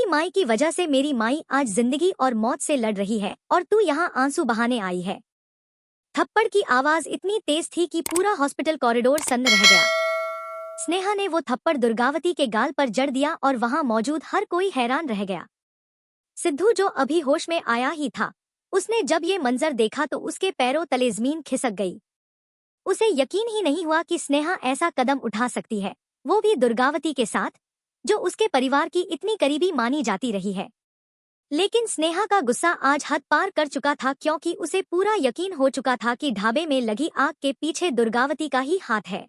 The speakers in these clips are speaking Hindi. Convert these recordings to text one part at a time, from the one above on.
माई की वजह से मेरी माई आज जिंदगी और मौत से लड़ रही है और तू यहाँ आंसू बहाने आई है। थप्पड़ की आवाज इतनी तेज थी कि पूरा हॉस्पिटल कॉरिडोर सन्न रह गया। स्नेहा ने वो थप्पड़ दुर्गावती के गाल पर जड़ दिया और वहां मौजूद हर कोई हैरान रह गया। सिद्धू जो अभी होश में आया ही था, उसने जब ये मंजर देखा तो उसके पैरों तले जमीन खिसक गई। उसे यकीन ही नहीं हुआ कि स्नेहा ऐसा कदम उठा सकती है, वो भी दुर्गावती के साथ, जो उसके परिवार की इतनी करीबी मानी जाती रही है। लेकिन स्नेहा का गुस्सा आज हद पार कर चुका था, क्योंकि उसे पूरा यकीन हो चुका था कि ढाबे में लगी आग के पीछे दुर्गावती का ही हाथ है।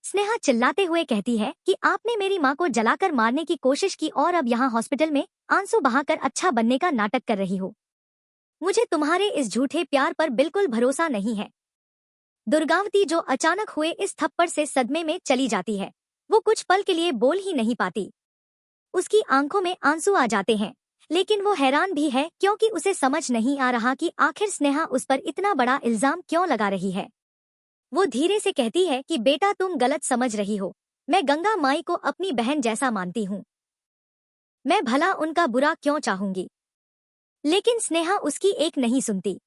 स्नेहा चिल्लाते हुए कहती है कि आपने मेरी माँ को जलाकर मारने की कोशिश की और अब यहाँ हॉस्पिटल में आंसू बहाकर अच्छा बनने का नाटक कर रही हो। मुझे तुम्हारे इस झूठे प्यार पर बिल्कुल भरोसा नहीं है। दुर्गावती जो अचानक हुए इस थप्पड़ से सदमे में चली जाती है, वो कुछ पल के लिए बोल ही नहीं पाती। उसकी आंखों में आंसू आ जाते हैं, लेकिन वो हैरान भी है क्योंकि उसे समझ नहीं आ रहा कि आखिर स्नेहा उस पर इतना बड़ा इल्जाम क्यों लगा रही है। वो धीरे से कहती है कि बेटा तुम गलत समझ रही हो, मैं गंगा माई को अपनी बहन जैसा मानती हूँ। मैं भला उनका बुरा क्यों चाहूंगी। लेकिन स्नेहा उसकी एक नहीं सुनती।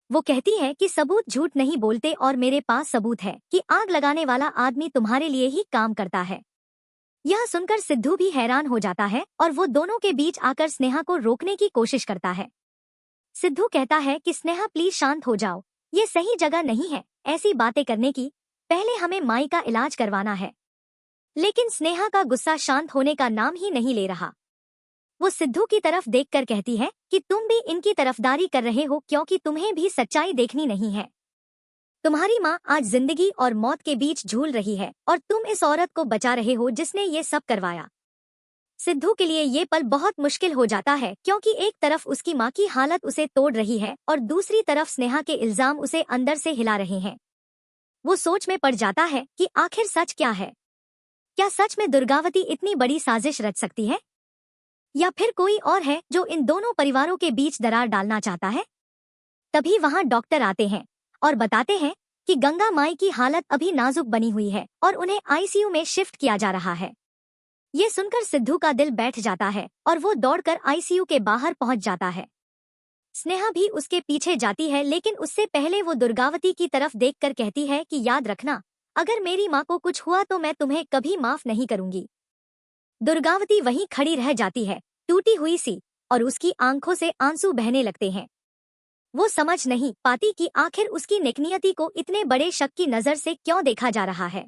वो कहती है कि सबूत झूठ नहीं बोलते और मेरे पास सबूत है कि आग लगाने वाला आदमी तुम्हारे लिए ही काम करता है। यह सुनकर सिद्धू भी हैरान हो जाता है और वो दोनों के बीच आकर स्नेहा को रोकने की कोशिश करता है। सिद्धू कहता है कि स्नेहा प्लीज शांत हो जाओ, ये सही जगह नहीं है ऐसी बातें करने की, पहले हमें माई का इलाज करवाना है। लेकिन स्नेहा का गुस्सा शांत होने का नाम ही नहीं ले रहा। वो सिद्धू की तरफ देखकर कहती है कि तुम भी इनकी तरफदारी कर रहे हो क्योंकि तुम्हें भी सच्चाई देखनी नहीं है। तुम्हारी माँ आज जिंदगी और मौत के बीच झूल रही है और तुम इस औरत को बचा रहे हो जिसने ये सब करवाया। सिद्धू के लिए ये पल बहुत मुश्किल हो जाता है क्योंकि एक तरफ उसकी माँ की हालत उसे तोड़ रही है और दूसरी तरफ स्नेहा के इल्जाम उसे अंदर से हिला रहे हैं। वो सोच में पड़ जाता है कि आखिर सच क्या है। क्या सच में दुर्गावती इतनी बड़ी साजिश रच सकती है, या फिर कोई और है जो इन दोनों परिवारों के बीच दरार डालना चाहता है। तभी वहां डॉक्टर आते हैं और बताते हैं कि गंगा माई की हालत अभी नाजुक बनी हुई है और उन्हें आईसीयू में शिफ्ट किया जा रहा है। ये सुनकर सिद्धू का दिल बैठ जाता है और वो दौड़कर आईसीयू के बाहर पहुंच जाता है। स्नेहा भी उसके पीछे जाती है, लेकिन उससे पहले वो दुर्गावती की तरफ देखकर कहती है कि याद रखना, अगर मेरी माँ को कुछ हुआ तो मैं तुम्हें कभी माफ नहीं करूंगी। दुर्गावती वहीं खड़ी रह जाती है, टूटी हुई सी, और उसकी आंखों से आंसू बहने लगते हैं। वो समझ नहीं पाती कि आखिर उसकी नेकनियति को इतने बड़े शक की नजर से क्यों देखा जा रहा है।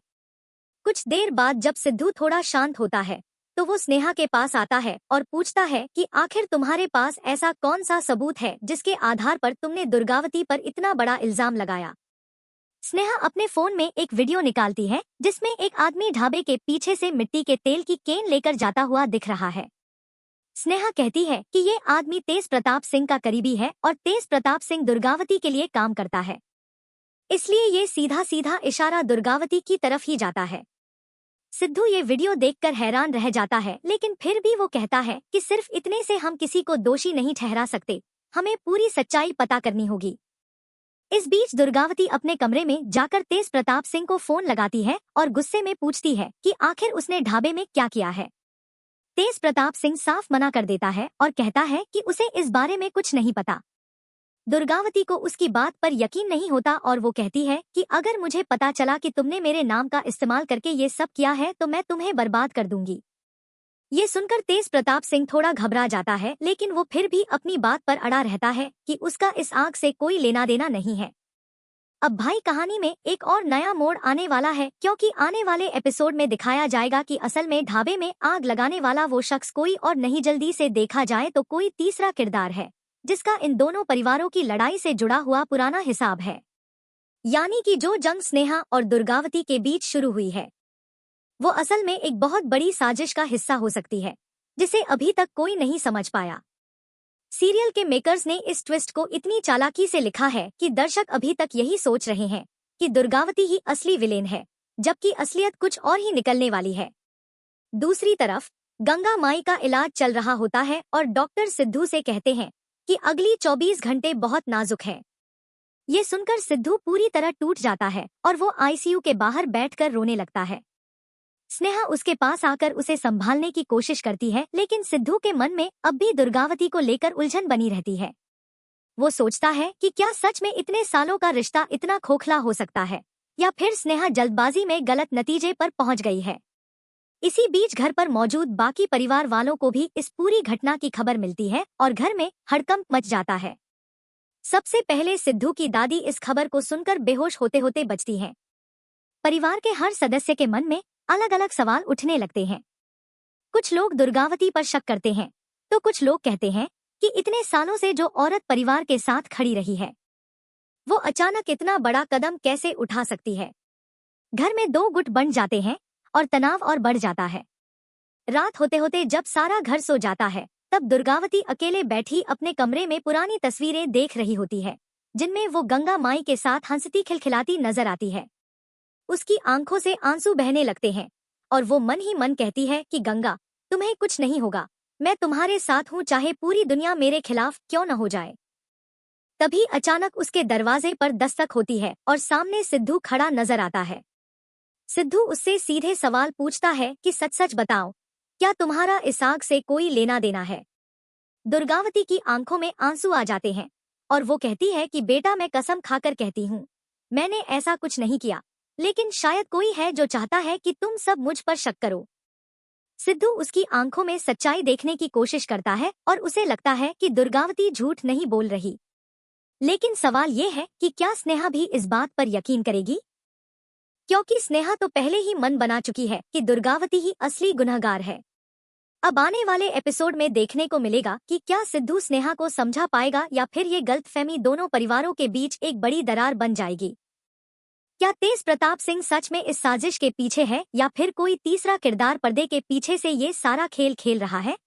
कुछ देर बाद जब सिद्धू थोड़ा शांत होता है तो वो स्नेहा के पास आता है और पूछता है कि आखिर तुम्हारे पास ऐसा कौन सा सबूत है जिसके आधार पर तुमने दुर्गावती पर इतना बड़ा इल्जाम लगाया। स्नेहा अपने फोन में एक वीडियो निकालती है जिसमें एक आदमी ढाबे के पीछे से मिट्टी के तेल की केन लेकर जाता हुआ दिख रहा है। स्नेहा कहती है कि ये आदमी तेज प्रताप सिंह का करीबी है और तेज प्रताप सिंह दुर्गावती के लिए काम करता है, इसलिए ये सीधा सीधा इशारा दुर्गावती की तरफ ही जाता है। सिद्धू ये वीडियो देखकर हैरान रह जाता है, लेकिन फिर भी वो कहता है कि सिर्फ इतने से हम किसी को दोषी नहीं ठहरा सकते, हमें पूरी सच्चाई पता करनी होगी। इस बीच दुर्गावती अपने कमरे में जाकर तेज प्रताप सिंह को फोन लगाती है और गुस्से में पूछती है कि आखिर उसने ढाबे में क्या किया है। तेज प्रताप सिंह साफ मना कर देता है और कहता है कि उसे इस बारे में कुछ नहीं पता। दुर्गावती को उसकी बात पर यकीन नहीं होता और वो कहती है कि अगर मुझे पता चला कि तुमने मेरे नाम का इस्तेमाल करके ये सब किया है तो मैं तुम्हें बर्बाद कर दूंगी। ये सुनकर तेज प्रताप सिंह थोड़ा घबरा जाता है, लेकिन वो फिर भी अपनी बात पर अड़ा रहता है कि उसका इस आग से कोई लेना देना नहीं है। अब भाई कहानी में एक और नया मोड़ आने वाला है, क्योंकि आने वाले एपिसोड में दिखाया जाएगा कि असल में ढाबे में आग लगाने वाला वो शख्स कोई और नहीं, जल्दी से देखा जाए तो कोई तीसरा किरदार है जिसका इन दोनों परिवारों की लड़ाई से जुड़ा हुआ पुराना हिसाब है। यानी कि जो जंग स्नेहा और दुर्गावती के बीच शुरू हुई है वो असल में एक बहुत बड़ी साजिश का हिस्सा हो सकती है जिसे अभी तक कोई नहीं समझ पाया। सीरियल के मेकर्स ने इस ट्विस्ट को इतनी चालाकी से लिखा है कि दर्शक अभी तक यही सोच रहे हैं कि दुर्गावती ही असली विलेन है, जबकि असलियत कुछ और ही निकलने वाली है। दूसरी तरफ गंगा माई का इलाज चल रहा होता है और डॉक्टर सिद्धू से कहते हैं कि अगली 24 घंटे बहुत नाजुक है। ये सुनकर सिद्धू पूरी तरह टूट जाता है और वो आईसीयू के बाहर बैठकर रोने लगता है। स्नेहा उसके पास आकर उसे संभालने की कोशिश करती है, लेकिन सिद्धू के मन में अब भी दुर्गावती को लेकर उलझन बनी रहती है। वो सोचता है कि क्या सच में इतने सालों का रिश्ता इतना खोखला हो सकता है, या फिर स्नेहा जल्दबाजी में गलत नतीजे पर पहुंच गई है। इसी बीच घर पर मौजूद बाकी परिवार वालों को भी इस पूरी घटना की खबर मिलती है और घर में हड़कंप मच जाता है। सबसे पहले सिद्धू की दादी इस खबर को सुनकर बेहोश होते होते बचती हैं। परिवार के हर सदस्य के मन में अलग अलग सवाल उठने लगते हैं। कुछ लोग दुर्गावती पर शक करते हैं, तो कुछ लोग कहते हैं कि इतने सालों से जो औरत परिवार के साथ खड़ी रही है, वो अचानक इतना बड़ा कदम कैसे उठा सकती है। घर में दो गुट बन जाते हैं और तनाव और बढ़ जाता है। रात होते होते जब सारा घर सो जाता है, तब दुर्गावती अकेले बैठी अपने कमरे में पुरानी तस्वीरें देख रही होती है, जिनमें वो गंगा माई के साथ हंसती खिलखिलाती नजर आती है। उसकी आंखों से आंसू बहने लगते हैं और वो मन ही मन कहती है कि गंगा, तुम्हें कुछ नहीं होगा, मैं तुम्हारे साथ हूँ, चाहे पूरी दुनिया मेरे खिलाफ क्यों न हो जाए। तभी अचानक उसके दरवाजे पर दस्तक होती है और सामने सिद्धू खड़ा नजर आता है। सिद्धू उससे सीधे सवाल पूछता है कि सच सच बताओ, क्या तुम्हारा इस आग से कोई लेना देना है। दुर्गावती की आंखों में आंसू आ जाते हैं और वो कहती है कि बेटा, मैं कसम खाकर कहती हूँ, मैंने ऐसा कुछ नहीं किया, लेकिन शायद कोई है जो चाहता है कि तुम सब मुझ पर शक करो। सिद्धू उसकी आंखों में सच्चाई देखने की कोशिश करता है और उसे लगता है कि दुर्गावती झूठ नहीं बोल रही। लेकिन सवाल ये है कि क्या स्नेहा भी इस बात पर यकीन करेगी, क्योंकि स्नेहा तो पहले ही मन बना चुकी है कि दुर्गावती ही असली गुनहगार है। अब आने वाले एपिसोड में देखने को मिलेगा कि क्या सिद्धू स्नेहा को समझा पाएगा या फिर ये गलतफहमी दोनों परिवारों के बीच एक बड़ी दरार बन जाएगी। क्या तेज प्रताप सिंह सच में इस साजिश के पीछे है या फिर कोई तीसरा किरदार पर्दे के पीछे से ये सारा खेल खेल रहा है।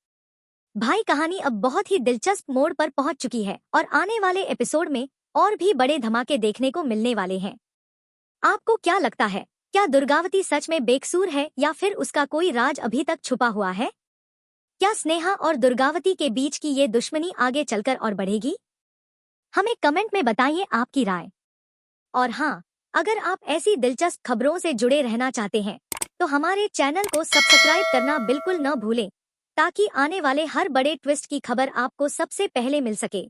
भाई, कहानी अब बहुत ही दिलचस्प मोड़ पर पहुंच चुकी है और आने वाले एपिसोड में और भी बड़े धमाके देखने को मिलने वाले हैं। आपको क्या लगता है, क्या दुर्गावती सच में बेकसूर है या फिर उसका कोई राज अभी तक छुपा हुआ है। क्या स्नेहा और दुर्गावती के बीच की ये दुश्मनी आगे चलकर और बढ़ेगी। हमें कमेंट में बताइए आपकी राय। और हाँ, अगर आप ऐसी दिलचस्प खबरों से जुड़े रहना चाहते हैं तो हमारे चैनल को सब्सक्राइब करना बिल्कुल न भूलें, ताकि आने वाले हर बड़े ट्विस्ट की खबर आपको सबसे पहले मिल सके।